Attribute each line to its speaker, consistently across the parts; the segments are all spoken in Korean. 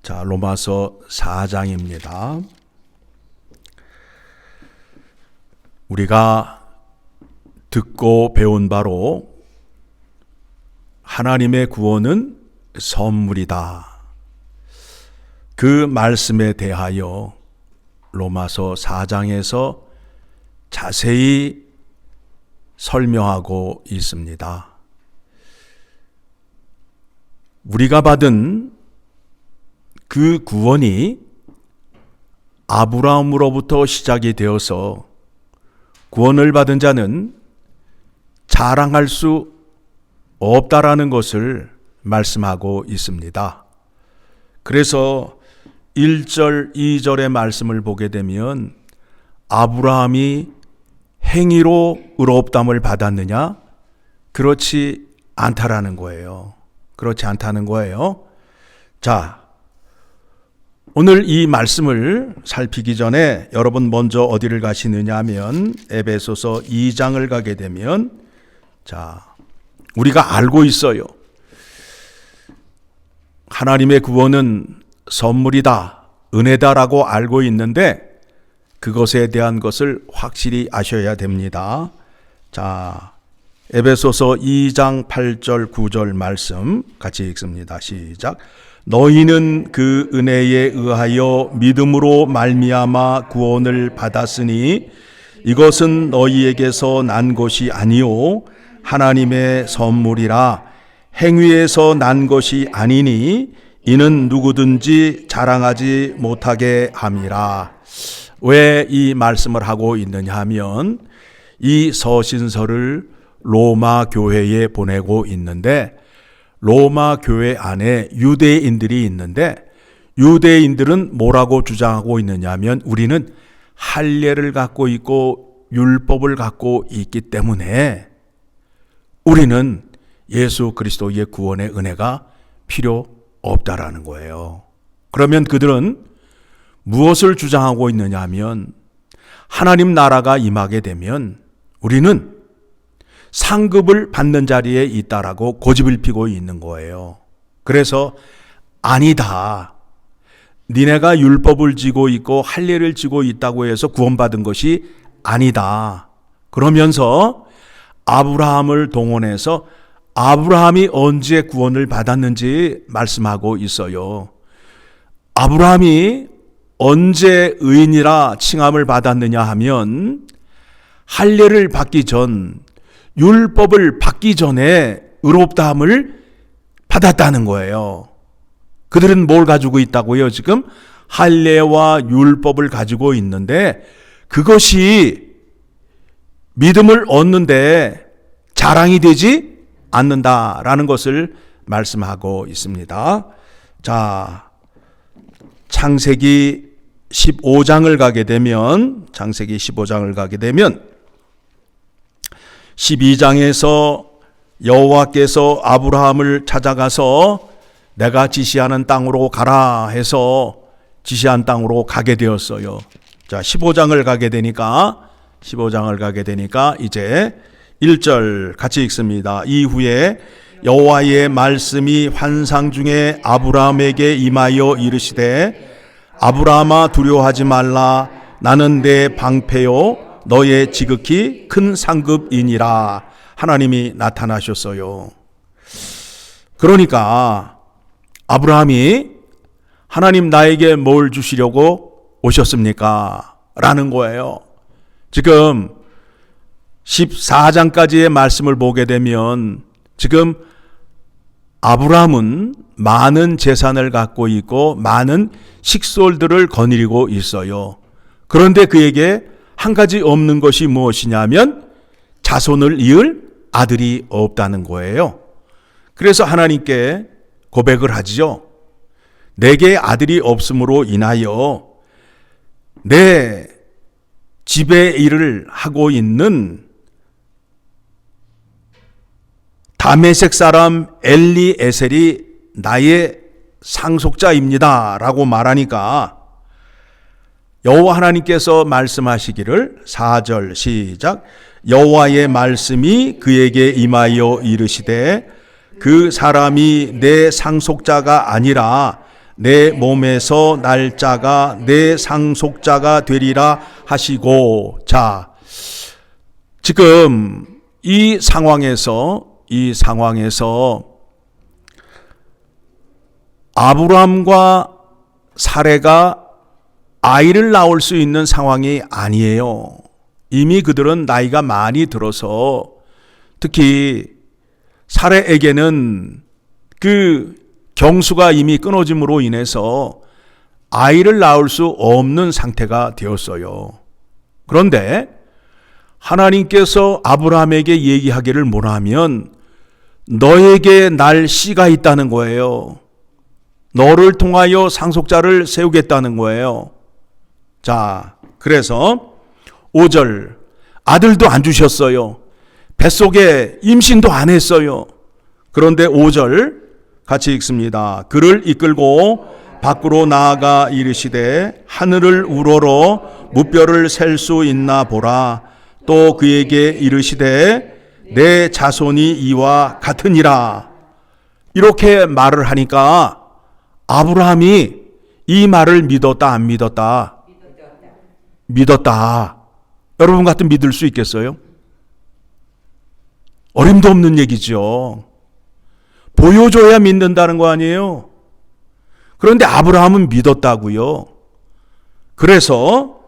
Speaker 1: 자, 로마서 4장입니다. 우리가 듣고 배운 바로 하나님의 구원은 선물이다. 그 말씀에 대하여 로마서 4장에서 자세히 설명하고 있습니다. 우리가 받은 그 구원이 아브라함으로부터 시작이 되어서 구원을 받은 자는 자랑할 수 없다라는 것을 말씀하고 있습니다. 그래서 1절, 2절의 말씀을 보게 되면 아브라함이 행위로 의롭다함을 받았느냐? 그렇지 않다라는 거예요. 그렇지 않다는 거예요. 자, 오늘 이 말씀을 살피기 전에 여러분 먼저 어디를 가시느냐 하면 에베소서 2장을 가게 되면 자, 우리가 알고 있어요. 하나님의 구원은 선물이다, 은혜다라고 알고 있는데 그것에 대한 것을 확실히 아셔야 됩니다. 자, 에베소서 2장 8절 9절 말씀 같이 읽습니다. 시작. 너희는 그 은혜에 의하여 믿음으로 말미암아 구원을 받았으니 이것은 너희에게서 난 것이 아니요 하나님의 선물이라. 행위에서 난 것이 아니니 이는 누구든지 자랑하지 못하게 함이라. 왜 이 말씀을 하고 있느냐 하면 이 서신서를 로마 교회에 보내고 있는데 로마 교회 안에 유대인들이 있는데 유대인들은 뭐라고 주장하고 있느냐 하면 우리는 할례를 갖고 있고 율법을 갖고 있기 때문에 우리는 예수 그리스도의 구원의 은혜가 필요 없다라는 거예요. 그러면 그들은 무엇을 주장하고 있느냐 하면 하나님 나라가 임하게 되면 우리는 상급을 받는 자리에 있다라고 고집을 피고 있는 거예요. 그래서 아니다. 니네가 율법을 지고 있고 할례를 지고 있다고 해서 구원받은 것이 아니다. 그러면서 아브라함을 동원해서 아브라함이 언제 구원을 받았는지 말씀하고 있어요. 아브라함이 언제 의인이라 칭함을 받았느냐 하면 할례를 받기 전, 율법을 받기 전에 의롭다함을 받았다는 거예요. 그들은 뭘 가지고 있다고요? 지금 할례와 율법을 가지고 있는데 그것이 믿음을 얻는데 자랑이 되지 않는다라는 것을 말씀하고 있습니다. 자, 창세기 15장을 가게 되면 12장에서 여호와께서 아브라함을 찾아가서 내가 지시하는 땅으로 가라 해서 지시한 땅으로 가게 되었어요. 자, 15장을 가게 되니까 이제 1절 같이 읽습니다. 이후에 여호와의 말씀이 환상 중에 아브라함에게 임하여 이르시되 아브라함아 두려워하지 말라. 나는 내 방패요 너의 지극히 큰 상급이니라. 하나님이 나타나셨어요. 그러니까 아브라함이 하나님 나에게 뭘 주시려고 오셨습니까? 라는 거예요. 지금 14장까지의 말씀을 보게 되면 지금 아브라함은 많은 재산을 갖고 있고 많은 식솔들을 거느리고 있어요. 그런데 그에게 한 가지 없는 것이 무엇이냐면 자손을 이을 아들이 없다는 거예요. 그래서 하나님께 고백을 하죠. 내게 아들이 없음으로 인하여 내 집의 일을 하고 있는 다메섹 사람 엘리에셀이 나의 상속자입니다 라고 말하니까 여호와 하나님께서 말씀하시기를 4절 시작. 여호와의 말씀이 그에게 임하여 이르시되 그 사람이 내 상속자가 아니라 내 몸에서 날짜가 내 상속자가 되리라 하시고. 자, 지금 이 상황에서 아브라함과 사레가 아이를 낳을 수 있는 상황이 아니에요. 이미 그들은 나이가 많이 들어서, 특히 사레에게는 그 경수가 이미 끊어짐으로 인해서 아이를 낳을 수 없는 상태가 되었어요. 그런데 하나님께서 아브라함에게 얘기하기를 뭐라 하면 너에게 날 씨가 있다는 거예요. 너를 통하여 상속자를 세우겠다는 거예요. 자, 그래서 5절, 아들도 안 주셨어요. 뱃속에 임신도 안 했어요. 그런데 5절 같이 읽습니다. 그를 이끌고 밖으로 나아가 이르시되 하늘을 우러러 무뼈를 셀 수 있나 보라. 또 그에게 이르시되 내 자손이 이와 같으니라. 이렇게 말을 하니까 아브라함이 이 말을 믿었다 안 믿었다? 믿었다. 여러분 같은 믿을 수 있겠어요? 어림도 없는 얘기죠. 보여줘야 믿는다는 거 아니에요? 그런데 아브라함은 믿었다고요. 그래서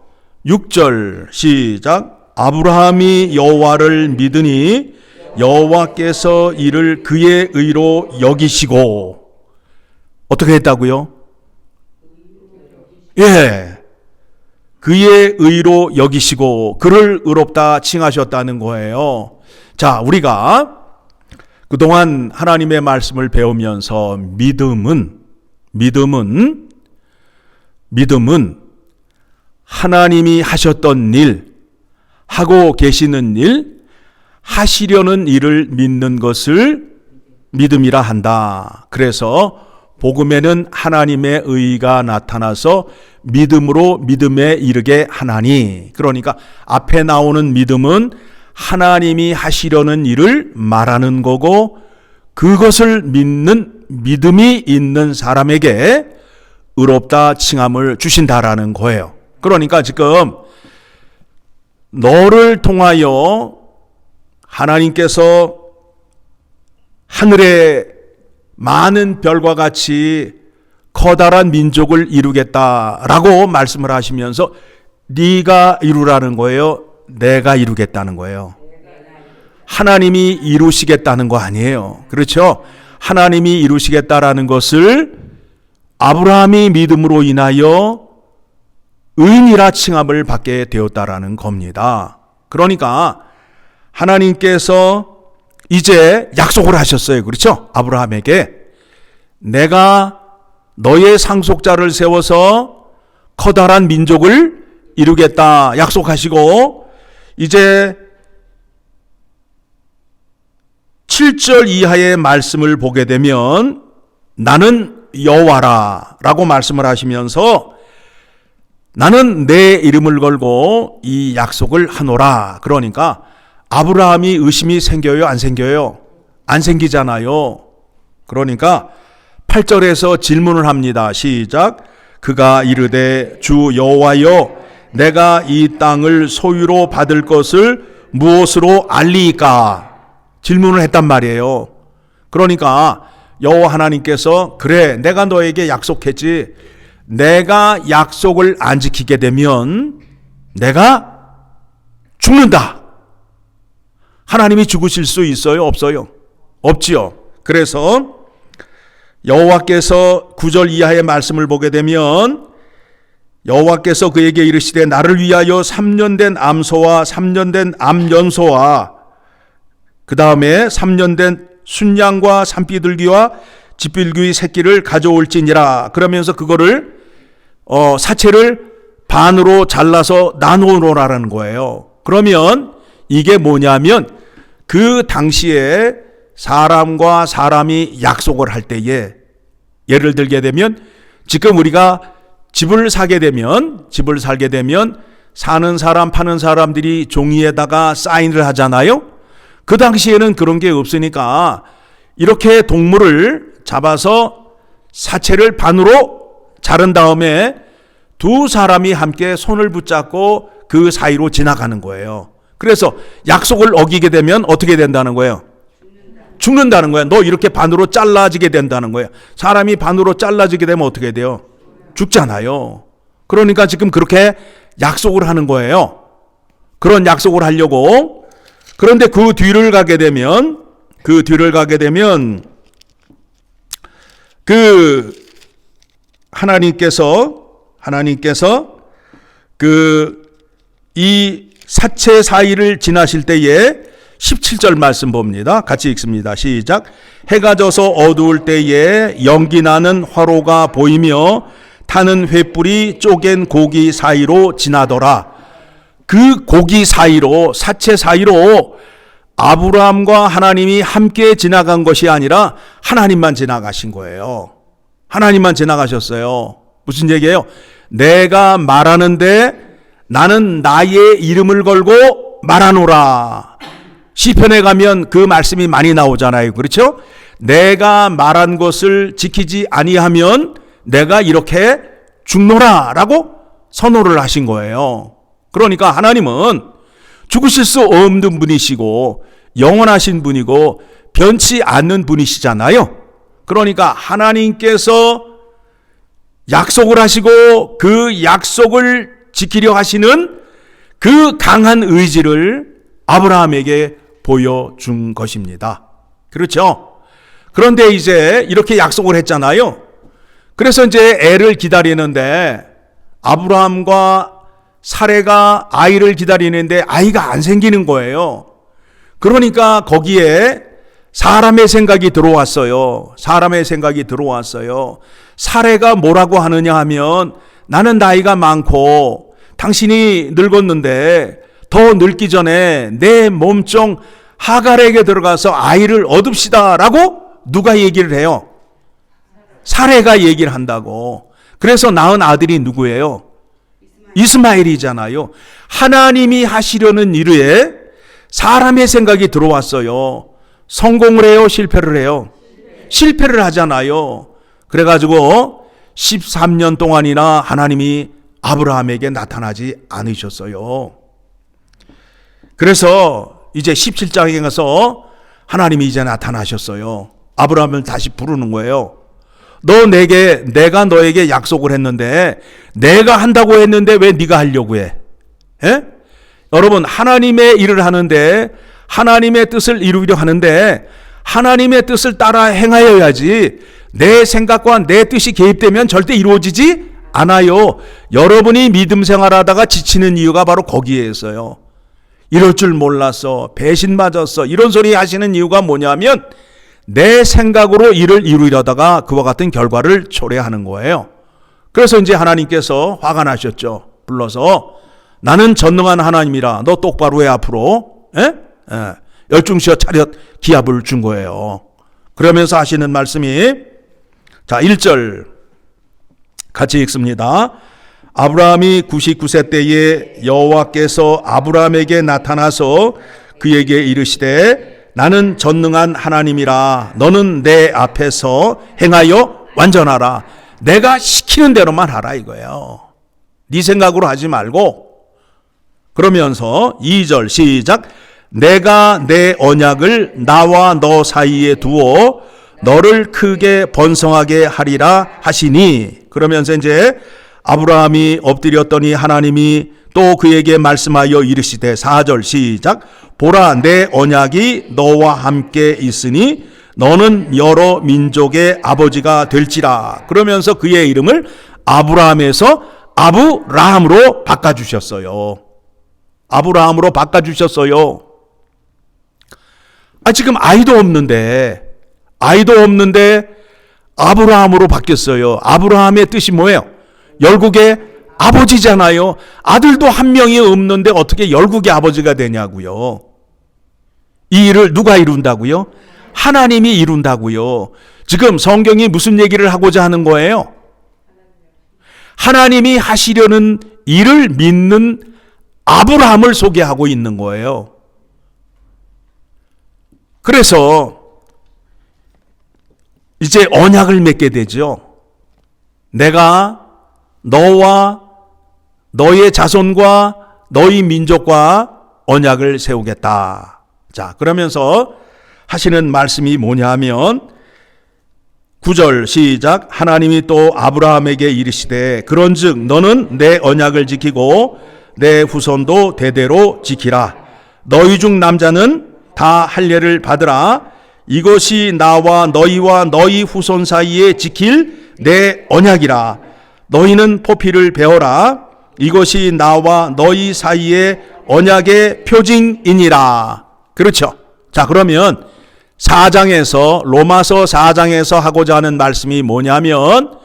Speaker 1: 6절 시작. 아브라함이 여호와를 믿으니 여호와께서 이를 그의 의로 여기시고. 어떻게 했다고요? 예, 그의 의로 여기시고 그를 의롭다 칭하셨다는 거예요. 자, 우리가 그동안 하나님의 말씀을 배우면서 믿음은 하나님이 하셨던 일, 하고 계시는 일, 하시려는 일을 믿는 것을 믿음이라 한다. 그래서 복음에는 하나님의 의가 나타나서 믿음으로 믿음에 이르게 하나니. 그러니까 앞에 나오는 믿음은 하나님이 하시려는 일을 말하는 거고, 그것을 믿는 믿음이 있는 사람에게 의롭다 칭함을 주신다라는 거예요. 그러니까 지금 너를 통하여 하나님께서 하늘의 많은 별과 같이 커다란 민족을 이루겠다라고 말씀을 하시면서 네가 이루라는 거예요? 내가 이루겠다는 거예요? 하나님이 이루시겠다는 거 아니에요. 그렇죠? 하나님이 이루시겠다라는 것을 아브라함이 믿음으로 인하여 의인이라 칭함을 받게 되었다라는 겁니다. 그러니까 하나님께서 이제 약속을 하셨어요. 그렇죠? 아브라함에게 내가 너의 상속자를 세워서 커다란 민족을 이루겠다 약속하시고, 이제 7절 이하의 말씀을 보게 되면 나는 여호와라 라고 말씀을 하시면서 나는 내 이름을 걸고 이 약속을 하노라. 그러니까 아브라함이 의심이 생겨요? 안 생겨요? 안 생기잖아요. 그러니까 8절에서 질문을 합니다. 시작. 그가 이르되 주 여호와여 내가 이 땅을 소유로 받을 것을 무엇으로 알리이까? 질문을 했단 말이에요. 그러니까 여호와 하나님께서 그래 내가 너에게 약속했지, 내가 약속을 안 지키게 되면 내가 죽는다. 하나님이 죽으실 수 있어요? 없어요? 없지요. 그래서 여호와께서 9절 이하의 말씀을 보게 되면 여호와께서 그에게 이르시되 나를 위하여 3년 된 암소와 3년 된 암연소와 그 다음에 3년 된 순양과 산비둘기와 집빌귀 새끼를 가져올지니라. 그러면서 그거를 사체를 반으로 잘라서 나누어놓으라는 거예요. 그러면 이게 뭐냐면 그 당시에 사람과 사람이 약속을 할 때에, 예를 들게 되면 지금 우리가 집을 살게 되면 사는 사람 파는 사람들이 종이에다가 사인을 하잖아요. 그 당시에는 그런 게 없으니까 이렇게 동물을 잡아서 사체를 반으로 자른 다음에 두 사람이 함께 손을 붙잡고 그 사이로 지나가는 거예요. 그래서 약속을 어기게 되면 어떻게 된다는 거예요? 죽는다는 거예요. 너 이렇게 반으로 잘라지게 된다는 거예요. 사람이 반으로 잘라지게 되면 어떻게 돼요? 죽잖아요. 그러니까 지금 그렇게 약속을 하는 거예요. 그런 약속을 하려고. 그런데 그 뒤를 가게 되면 그 하나님께서 그 이 사체 사이를 지나실 때에 17절 말씀 봅니다. 같이 읽습니다. 시작. 해가 져서 어두울 때에 연기 나는 화로가 보이며 타는 횃불이 쪼갠 고기 사이로 지나더라. 그 고기 사이로, 사체 사이로 아브라함과 하나님이 함께 지나간 것이 아니라 하나님만 지나가신 거예요. 하나님만 지나가셨어요. 무슨 얘기예요? 내가 말하는데 나는 나의 이름을 걸고 말하노라. 시편에 가면 그 말씀이 많이 나오잖아요. 그렇죠? 내가 말한 것을 지키지 아니하면 내가 이렇게 죽노라 라고 선언을 하신 거예요. 그러니까 하나님은 죽으실 수 없는 분이시고 영원하신 분이고 변치 않는 분이시잖아요. 그러니까 하나님께서 약속을 하시고 그 약속을 지키려 하시는 그 강한 의지를 아브라함에게 보여준 것입니다. 그렇죠? 그런데 이제 이렇게 약속을 했잖아요. 그래서 이제 애를 기다리는데 아브라함과 사레가 아이를 기다리는데 아이가 안 생기는 거예요. 그러니까 거기에 사람의 생각이 들어왔어요. 사레가 뭐라고 하느냐 하면 나는 나이가 많고 당신이 늙었는데 더 늙기 전에 내 몸종 하갈에게 들어가서 아이를 얻읍시다 라고 누가 얘기를 해요? 사레가 얘기를 한다고. 그래서 낳은 아들이 누구예요? 이스마엘이잖아요. 하나님이 하시려는 일에 사람의 생각이 들어왔어요. 성공을 해요? 실패를 해요? 실패를 하잖아요. 그래가지고 13년 동안이나 하나님이 아브라함에게 나타나지 않으셨어요. 그래서 이제 17장에 가서 하나님이 이제 나타나셨어요. 아브라함을 다시 부르는 거예요. 내가 너에게 약속을 했는데 내가 한다고 했는데 왜 네가 하려고 해? 에? 여러분, 하나님의 일을 하는데 하나님의 뜻을 이루려 하는데 하나님의 뜻을 따라 행하여야지 내 생각과 내 뜻이 개입되면 절대 이루어지지 않아요. 여러분이 믿음 생활하다가 지치는 이유가 바로 거기에 있어요. 이럴 줄 몰랐어, 배신 맞았어, 이런 소리 하시는 이유가 뭐냐면 내 생각으로 일을 이루려다가 그와 같은 결과를 초래하는 거예요. 그래서 이제 하나님께서 화가 나셨죠. 불러서 나는 전능한 하나님이라 너 똑바로 해 앞으로. 열중시어 차렷 기합을 준 거예요. 그러면서 하시는 말씀이 자 1절 같이 읽습니다. 아브라함이 99세 때에 여호와께서 아브라함에게 나타나서 그에게 이르시되 나는 전능한 하나님이라 너는 내 앞에서 행하여 완전하라. 내가 시키는 대로만 하라 이거예요. 네 생각으로 하지 말고. 그러면서 2절 시작. 내가 내 언약을 나와 너 사이에 두어 너를 크게 번성하게 하리라 하시니. 그러면서 이제 아브라함이 엎드렸더니 하나님이 또 그에게 말씀하여 이르시되 4절 시작. 보라 내 언약이 너와 함께 있으니 너는 여러 민족의 아버지가 될지라. 그러면서 그의 이름을 아브라함에서 아브라함으로 바꿔주셨어요. 아브라함으로 바꿔주셨어요. 지금 아이도 없는데 아브라함으로 바뀌었어요. 아브라함의 뜻이 뭐예요? 열국의 아버지잖아요. 아들도 한 명이 없는데 어떻게 열국의 아버지가 되냐고요. 이 일을 누가 이룬다고요? 하나님이 이룬다고요. 지금 성경이 무슨 얘기를 하고자 하는 거예요? 하나님이 하시려는 일을 믿는 아브라함을 소개하고 있는 거예요. 그래서 이제 언약을 맺게 되죠. 내가 너와 너의 자손과 너희 민족과 언약을 세우겠다. 자, 그러면서 하시는 말씀이 뭐냐면 9절 시작. 하나님이 또 아브라함에게 이르시되 그런즉 너는 내 언약을 지키고 내 후손도 대대로 지키라. 너희 중 남자는 다 할례를 받으라. 이것이 나와 너희와 너희 후손 사이에 지킬 내 언약이라. 너희는 포피를 베어라. 이것이 나와 너희 사이에 언약의 표징이니라. 그렇죠. 자, 그러면 4장에서 로마서 4장에서 하고자 하는 말씀이 뭐냐면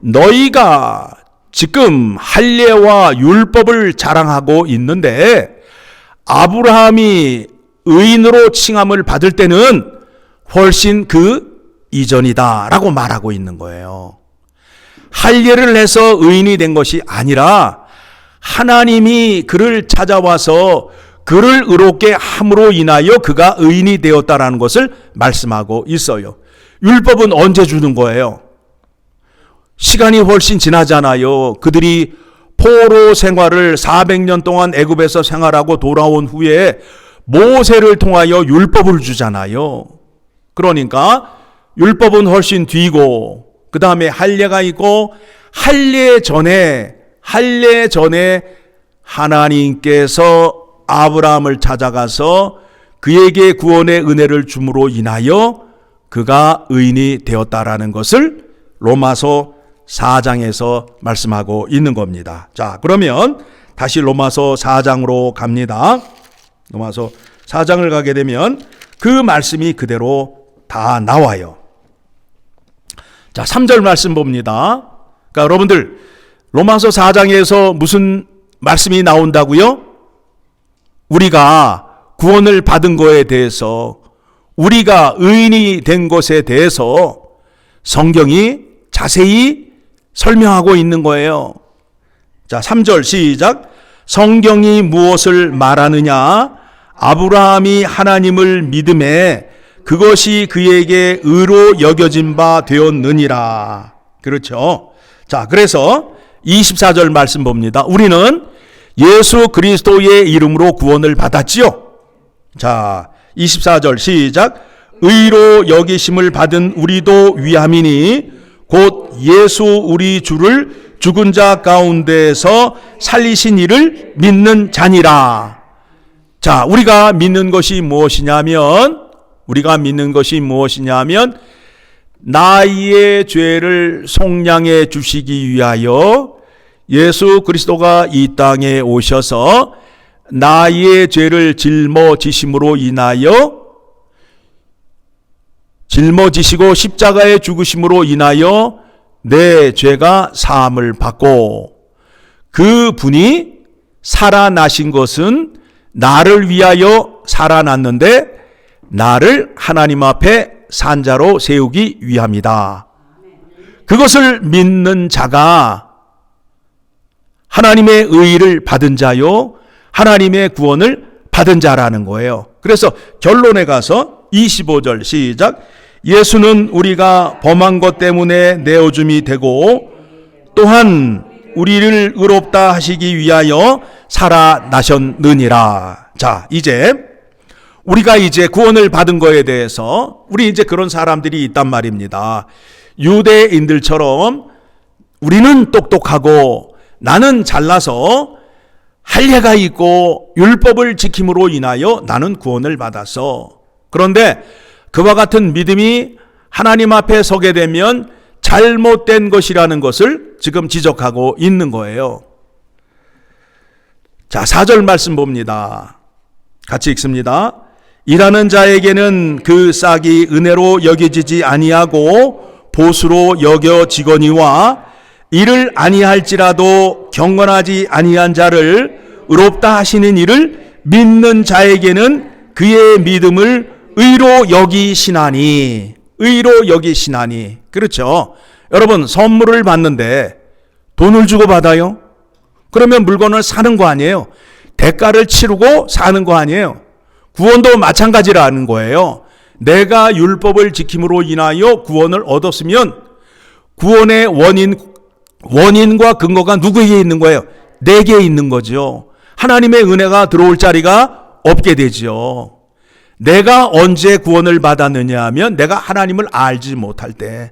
Speaker 1: 너희가 지금 할례와 율법을 자랑하고 있는데 아브라함이 의인으로 칭함을 받을 때는 훨씬 그 이전이다 라고 말하고 있는 거예요. 할례를 해서 의인이 된 것이 아니라 하나님이 그를 찾아와서 그를 의롭게 함으로 인하여 그가 의인이 되었다라는 것을 말씀하고 있어요. 율법은 언제 주는 거예요? 시간이 훨씬 지나잖아요. 그들이 포로 생활을 400년 동안 애굽에서 생활하고 돌아온 후에 모세를 통하여 율법을 주잖아요. 그러니까 율법은 훨씬 뒤고 그 다음에 할례가 있고 할례 전에 하나님께서 아브라함을 찾아가서 그에게 구원의 은혜를 줌으로 인하여 그가 의인이 되었다라는 것을 로마서 4장에서 말씀하고 있는 겁니다. 자, 그러면 다시 로마서 4장으로 갑니다. 로마서 4장을 가게 되면 그 말씀이 그대로 다 나와요. 자, 3절 말씀 봅니다. 그러니까 여러분들 로마서 4장에서 무슨 말씀이 나온다고요? 우리가 구원을 받은 거에 대해서 우리가 의인이 된 것에 대해서 성경이 자세히 설명하고 있는 거예요. 자, 3절 시작. 성경이 무엇을 말하느냐? 아브라함이 하나님을 믿음에 그것이 그에게 의로 여겨진 바 되었느니라. 그렇죠. 자, 그래서 24절 말씀 봅니다. 우리는 예수 그리스도의 이름으로 구원을 받았지요. 자, 24절 시작. 의로 여기심을 받은 우리도 위함이니 곧 예수 우리 주를 죽은 자 가운데서 살리신 이를 믿는 자니라. 자, 우리가 믿는 것이 무엇이냐면 나의 죄를 속량해 주시기 위하여 예수 그리스도가 이 땅에 오셔서 나의 죄를 짊어지심으로 인하여 짊어지시고 십자가에 죽으심으로 인하여 내 죄가 사함을 받고 그 분이 살아나신 것은 나를 위하여 살아났는데 나를 하나님 앞에 산자로 세우기 위함이다. 그것을 믿는 자가 하나님의 의의를 받은 자요, 하나님의 구원을 받은 자라는 거예요. 그래서 결론에 가서 25절 시작. 예수는 우리가 범한 것 때문에 내어줌이 되고 또한 우리를 의롭다 하시기 위하여 살아나셨느니라. 자, 우리가 구원을 받은 거에 대해서 우리 그런 사람들이 있단 말입니다. 유대인들처럼 우리는 똑똑하고 나는 잘나서 할례가 있고 율법을 지킴으로 인하여 나는 구원을 받았어. 그런데 그와 같은 믿음이 하나님 앞에 서게 되면 잘못된 것이라는 것을 지금 지적하고 있는 거예요. 자, 4절 말씀 봅니다. 같이 읽습니다. 일하는 자에게는 그 싹이 은혜로 여겨지지 아니하고 보수로 여겨지거니와 이를 아니할지라도 경건하지 아니한 자를 의롭다 하시는 이를 믿는 자에게는 그의 믿음을 의로 여기시나니. 그렇죠. 여러분, 선물을 받는데 돈을 주고 받아요? 그러면 물건을 사는 거 아니에요? 대가를 치르고 사는 거 아니에요? 구원도 마찬가지라는 거예요. 내가 율법을 지킴으로 인하여 구원을 얻었으면 구원의 원인, 원인과 근거가 누구에게 있는 거예요? 내게 있는 거죠. 하나님의 은혜가 들어올 자리가 없게 되죠. 내가 언제 구원을 받았느냐 하면 내가 하나님을 알지 못할 때,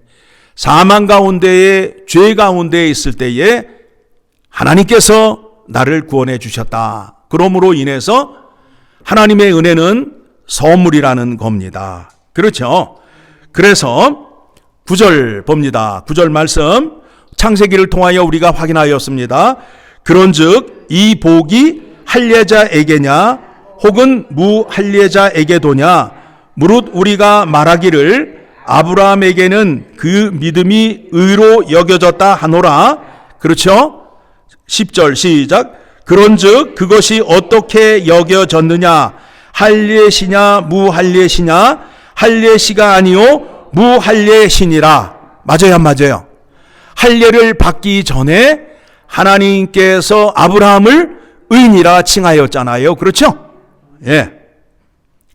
Speaker 1: 사망 가운데에, 죄 가운데에 있을 때에 하나님께서 나를 구원해 주셨다. 그러므로 인해서 하나님의 은혜는 선물이라는 겁니다. 그렇죠? 그래서 9절 봅니다. 9절 말씀 창세기를 통하여 우리가 확인하였습니다. 그런즉 이 복이 할례자에게냐 혹은 무할례자에게도냐 무릇 우리가 말하기를 아브라함에게는 그 믿음이 의로 여겨졌다 하노라. 그렇죠? 10절 시작. 그런즉 그것이 어떻게 여겨졌느냐? 할례시냐 무할례시냐? 할례시가 아니요 무할례시니라. 맞아요, 안 맞아요? 할례를 받기 전에 하나님께서 아브라함을 의인이라 칭하였잖아요. 그렇죠? 예.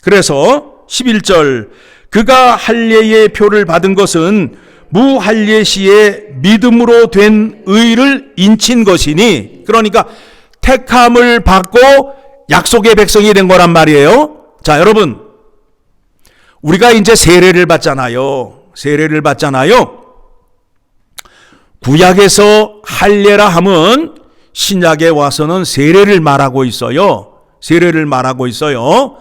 Speaker 1: 그래서 11절 그가 할례의 표를 받은 것은 무할례시의 믿음으로 된 의를 인친 것이니, 그러니까 택함을 받고 약속의 백성이 된 거란 말이에요. 자, 여러분, 우리가 이제 세례를 받잖아요. 세례를 받잖아요. 구약에서 할례라 함은 신약에 와서는 세례를 말하고 있어요. 세례를 말하고 있어요.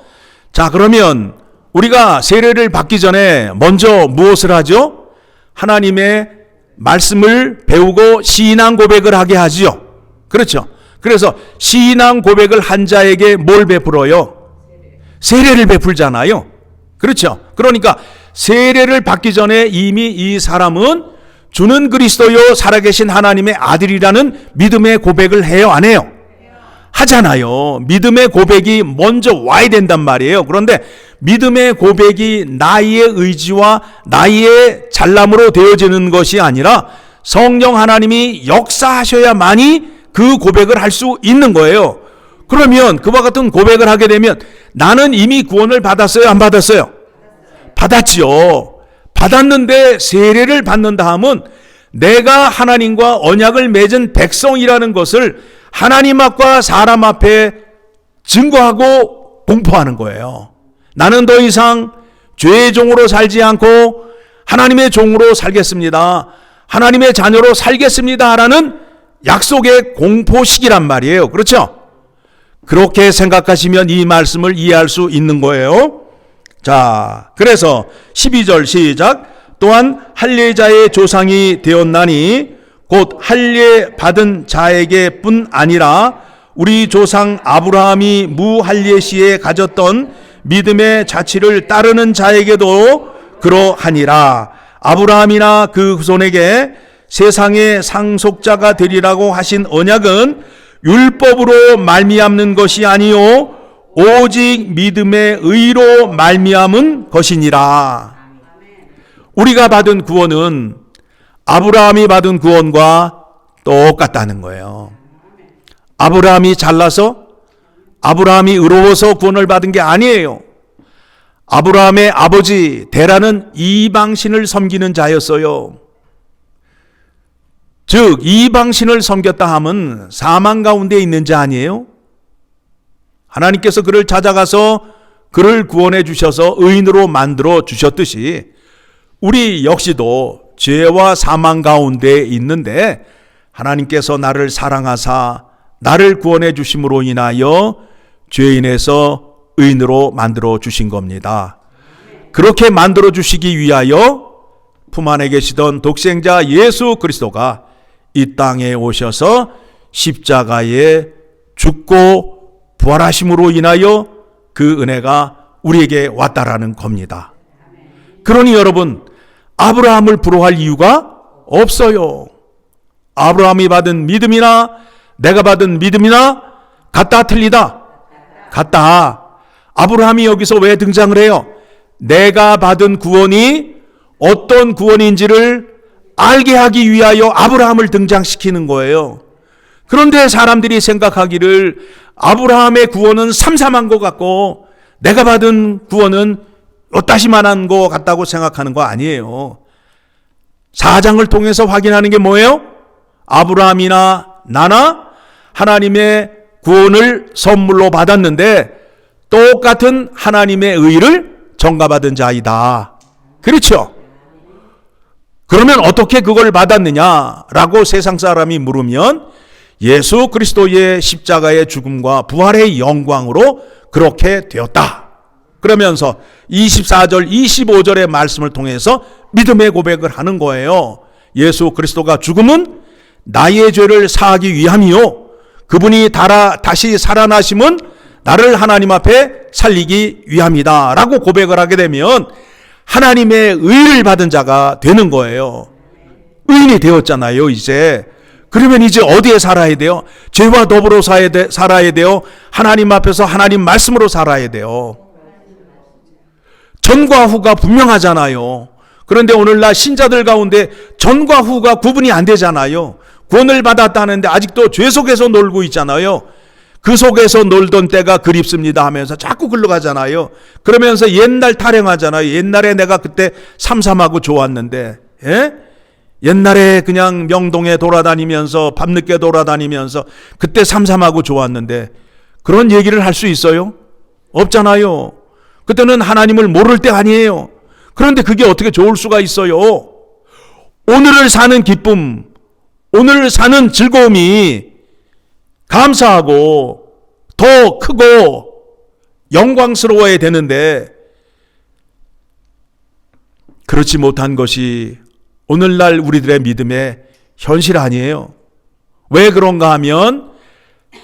Speaker 1: 자, 그러면 우리가 세례를 받기 전에 먼저 무엇을 하죠? 하나님의 말씀을 배우고 신앙 고백을 하게 하지요. 그렇죠? 그래서 신앙 고백을 한 자에게 뭘 베풀어요? 세례를 베풀잖아요. 그렇죠? 그러니까 세례를 받기 전에 이미 이 사람은 주는 그리스도요 살아계신 하나님의 아들이라는 믿음의 고백을 해요, 안 해요? 하잖아요. 믿음의 고백이 먼저 와야 된단 말이에요. 그런데 믿음의 고백이 나의 의지와 나의 잘남으로 되어지는 것이 아니라 성령 하나님이 역사하셔야만이 그 고백을 할 수 있는 거예요. 그러면 그와 같은 고백을 하게 되면 나는 이미 구원을 받았어요, 안 받았어요? 받았지요. 받았는데 세례를 받는다 하면 내가 하나님과 언약을 맺은 백성이라는 것을 하나님 앞과 사람 앞에 증거하고 공포하는 거예요. 나는 더 이상 죄의 종으로 살지 않고 하나님의 종으로 살겠습니다. 하나님의 자녀로 살겠습니다. 라는 약속의 공포식이란 말이에요. 그렇죠? 그렇게 생각하시면 이 말씀을 이해할 수 있는 거예요. 자, 그래서 12절 시작. 또한 할례자의 조상이 되었나니 곧 할례 받은 자에게 뿐 아니라 우리 조상 아브라함이 무할례 시에 가졌던 믿음의 자취를 따르는 자에게도 그러하니라. 아브라함이나 그 후손에게 세상의 상속자가 되리라고 하신 언약은 율법으로 말미암는 것이 아니요 오직 믿음의 의로 말미암은 것이니라. 우리가 받은 구원은 아브라함이 받은 구원과 똑같다는 거예요. 아브라함이 잘나서 아브라함이 의로워서 구원을 받은 게 아니에요. 아브라함의 아버지 데라는 이방신을 섬기는 자였어요. 즉 이방신을 섬겼다 하면 사망 가운데 있는 자 아니에요? 하나님께서 그를 찾아가서 그를 구원해 주셔서 의인으로 만들어 주셨듯이 우리 역시도 죄와 사망 가운데 있는데 하나님께서 나를 사랑하사 나를 구원해 주심으로 인하여 죄인에서 의인으로 만들어 주신 겁니다. 그렇게 만들어 주시기 위하여 품 안에 계시던 독생자 예수 그리스도가 이 땅에 오셔서 십자가에 죽고 부활하심으로 인하여 그 은혜가 우리에게 왔다라는 겁니다. 그러니 여러분, 아브라함을 부러워할 이유가 없어요. 아브라함이 받은 믿음이나 내가 받은 믿음이나 같다 틀리다? 같다. 아브라함이 여기서 왜 등장을 해요? 내가 받은 구원이 어떤 구원인지를 알게 하기 위하여 아브라함을 등장시키는 거예요. 그런데 사람들이 생각하기를 아브라함의 구원은 삼삼한 것 같고 내가 받은 구원은 어따시만한 것 같다고 생각하는 거 아니에요. 4장을 통해서 확인하는 게 뭐예요? 아브라함이나 나나 하나님의 구원을 선물로 받았는데 똑같은 하나님의 의를 전가받은 자이다. 그렇죠? 그러면 어떻게 그걸 받았느냐라고 세상 사람이 물으면 예수 그리스도의 십자가의 죽음과 부활의 영광으로 그렇게 되었다. 그러면서 24절, 25절의 말씀을 통해서 믿음의 고백을 하는 거예요. 예수 그리스도가 죽음은 나의 죄를 사하기 위함이요. 그분이 다시 살아나심은 나를 하나님 앞에 살리기 위함이다. 라고 고백을 하게 되면 하나님의 의를 받은 자가 되는 거예요. 의인이 되었잖아요, 이제. 그러면 이제 어디에 살아야 돼요? 죄와 더불어 살아야 돼요? 하나님 앞에서 하나님 말씀으로 살아야 돼요. 전과 후가 분명하잖아요. 그런데 오늘날 신자들 가운데 전과 후가 구분이 안 되잖아요. 구원을 받았다는데 아직도 죄 속에서 놀고 있잖아요. 그 속에서 놀던 때가 그립습니다 하면서 자꾸 글러가잖아요. 그러면서 옛날 타령하잖아요. 옛날에 내가 그때 삼삼하고 좋았는데, 예? 옛날에 그냥 명동에 돌아다니면서 밤늦게 돌아다니면서 그때 삼삼하고 좋았는데 그런 얘기를 할 수 있어요? 없잖아요. 그때는 하나님을 모를 때 아니에요. 그런데 그게 어떻게 좋을 수가 있어요? 오늘을 사는 기쁨, 오늘을 사는 즐거움이 감사하고 더 크고 영광스러워야 되는데 그렇지 못한 것이 오늘날 우리들의 믿음의 현실 아니에요. 왜 그런가 하면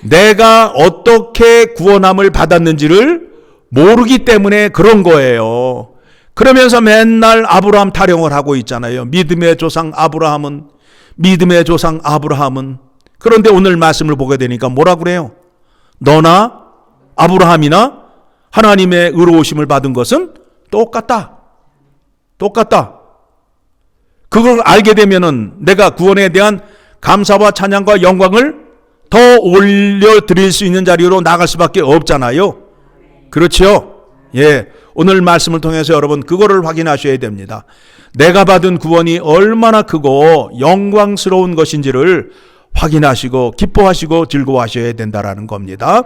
Speaker 1: 내가 어떻게 구원함을 받았는지를 모르기 때문에 그런 거예요. 그러면서 맨날 아브라함 타령을 하고 있잖아요. 믿음의 조상 아브라함은, 믿음의 조상 아브라함은. 그런데 오늘 말씀을 보게 되니까 뭐라 그래요? 너나 아브라함이나 하나님의 의로우심을 받은 것은 똑같다. 똑같다. 그걸 알게 되면은 내가 구원에 대한 감사와 찬양과 영광을 더 올려드릴 수 있는 자리로 나갈 수밖에 없잖아요. 그렇죠? 예. 오늘 말씀을 통해서 여러분 그거를 확인하셔야 됩니다. 내가 받은 구원이 얼마나 크고 영광스러운 것인지를 확인하시고 기뻐하시고 즐거워하셔야 된다라는 겁니다.